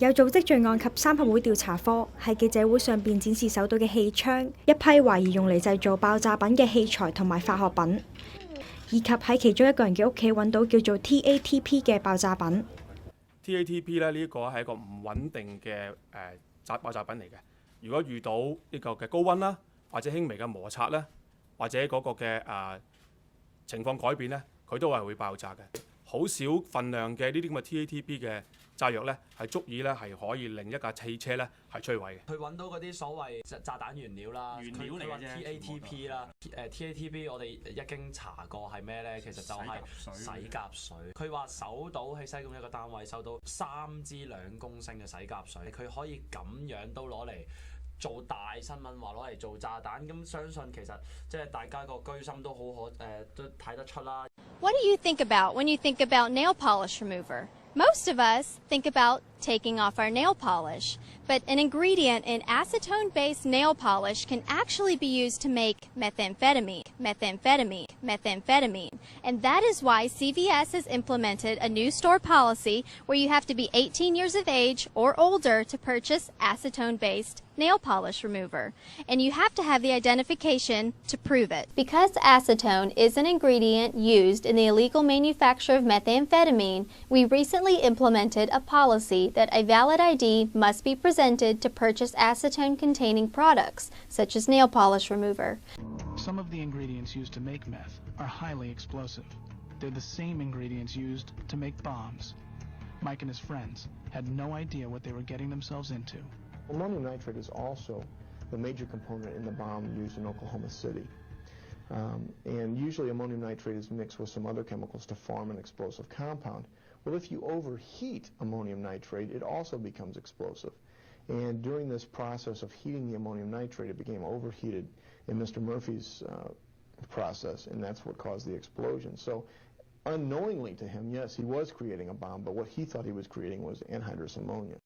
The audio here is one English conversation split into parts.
有組織罪案及三合會調查科喺記者會上邊展示搜到嘅氣槍、一批懷疑用嚟製造爆炸品嘅器材同埋化學品，以及喺其中一個人嘅屋企揾到叫做 Tatp 嘅爆炸品。Tatp 咧呢個係一個唔穩定嘅爆炸品嚟嘅。如果遇到呢個嘅高溫啦，或者輕微嘅摩擦咧，或者嗰個嘅情況改變咧，佢都係會爆炸嘅。好少份量嘅呢啲咁嘅 Tatp 嘅炸藥咧，係足以咧係可以令一架汽車咧係摧毀嘅。佢揾到嗰啲所謂炸彈原料啦，原料嚟嘅 Tatp 啦，Tatp 我哋一經查過係咩咧？其實就係洗甲水。佢話搜到喺西貢一個單位搜到3支2公升嘅洗甲水，佢可以咁樣都攞嚟做大新聞，話攞嚟做炸彈。咁相信其實即係大家個居心都好都睇得出啦。What do you think about when you think about nail polish remover? Most of us think about taking off our nail polish, but an ingredient in acetone-based nail polish can actually be used to make methamphetamine, and that is why CVS has implemented a new store policy where you have to be 18 years of age or older to purchase acetone-based nail polish remover, and you have to have the identification to prove it. Because acetone is an ingredient used in the illegal manufacture of methamphetamine, we recently implemented a policy that a valid ID must be presented to purchase acetone-containing products, such as nail polish remover. Some of the ingredients used to make meth are highly explosive. They're the same ingredients used to make bombs. Mike and his friends had no idea what they were getting themselves into. Ammonium nitrate is also the major component in the bomb used in Oklahoma City. And usually ammonium nitrate is mixed with some other chemicals to form an explosive compound. Well, if you overheat ammonium nitrate, it also becomes explosive. And during this process of heating the ammonium nitrate, it became overheated in Mr. Murphy's process, and that's what caused the explosion. So unknowingly to him, yes, he was creating a bomb, but what he thought he was creating was anhydrous ammonia.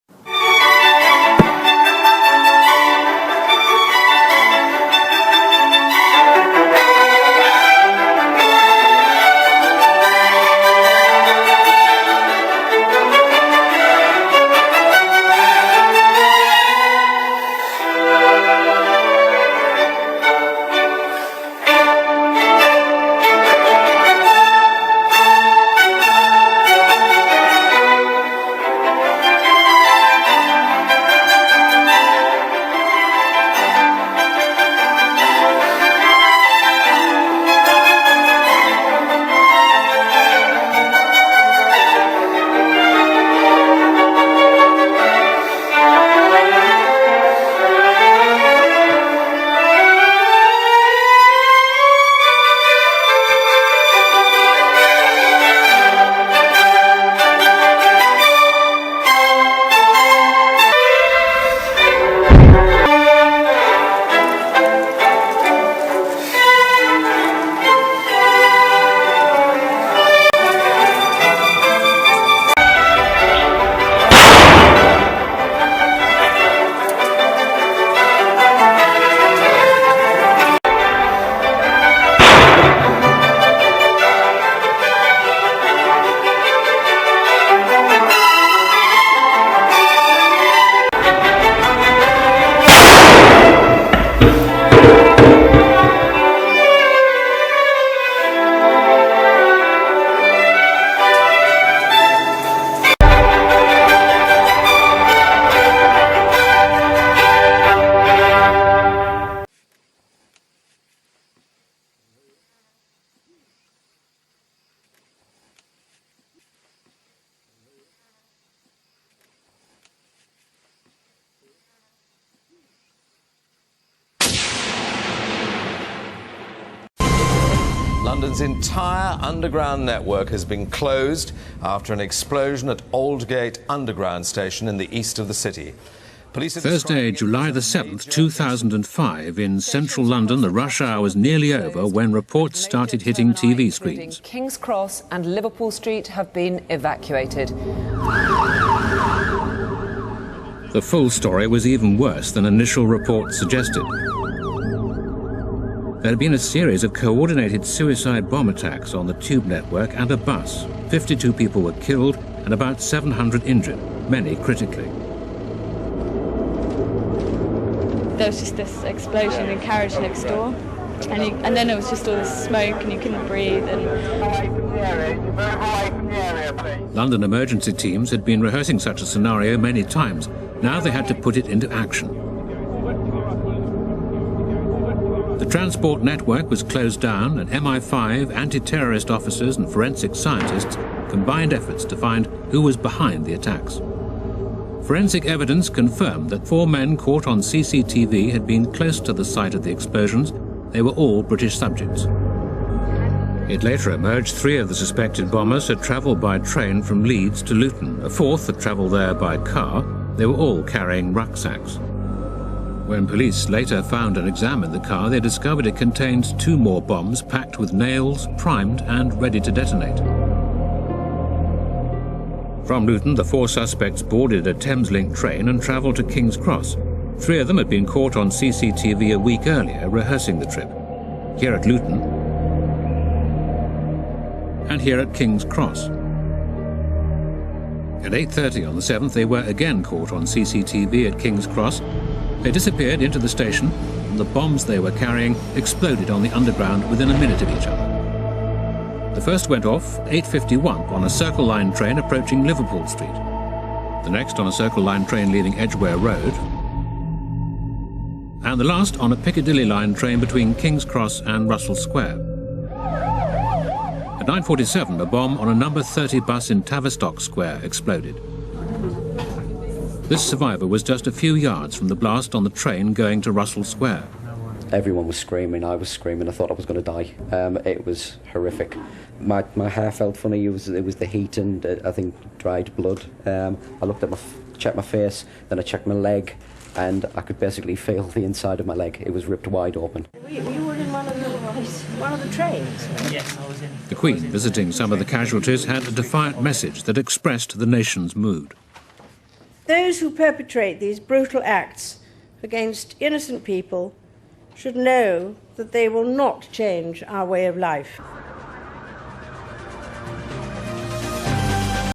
London's entire underground network has been closed after an explosion at Aldgate Underground Station in the east of the city. Thursday, July the 7th, 2005, in central London, the rush hour was nearly over when reports started hitting TV screens. King's Cross and Liverpool Street have been evacuated. The full story was even worse than initial reports suggested. There had been a series of coordinated suicide bomb attacks on the tube network and a bus. 52 people were killed and and about 700 injured, many critically. There was just this explosion in carriage next door, and then there was just all this smoke and you couldn't breathe. London emergency teams had been rehearsing such a scenario many times. Now they had to put it into action. The transport network was closed down, and MI5 anti-terrorist officers and forensic scientists combined efforts to find who was behind the attacks. Forensic evidence confirmed that 4 men caught on CCTV had been close to the site of the explosions. They were all British subjects. It later emerged 3 of the suspected bombers had travelled by train from Leeds to Luton. A 4th had travelled there by car. They were all carrying rucksacks. When police later found and examined the car, they discovered it contained 2 more bombs packed with nails, primed and ready to detonate. From Luton, the 4 suspects boarded a Thameslink train and travelled to King's Cross. 3 of them had been caught on CCTV a week earlier rehearsing the trip. Here at Luton and here at King's Cross. At 8:30 on the 7th, they were again caught on CCTV at King's Cross. They disappeared into the station, and the bombs they were carrying exploded on the underground within a minute of each other. The first went off 8:51 on a Circle Line train approaching Liverpool Street. The next on a Circle Line train leaving Edgware Road. And the last on a Piccadilly Line train between King's Cross and Russell Square. At 9:47, a bomb on a number 30 bus in Tavistock Square exploded. This survivor was just a few yards from the blast on the train going to Russell Square. Everyone was screaming, I was screaming, I thought I was going to die. It was horrific. My hair felt funny, it was the heat and I think dried blood. I looked at checked my face, then I checked my leg, and I could basically feel the inside of my leg. It was ripped wide open. You were in one of the trains? Yes, I was in. The Queen, visiting some of the casualties, had a defiant message that expressed the nation's mood. Those who perpetrate these brutal acts against innocent people should know that they will not change our way of life.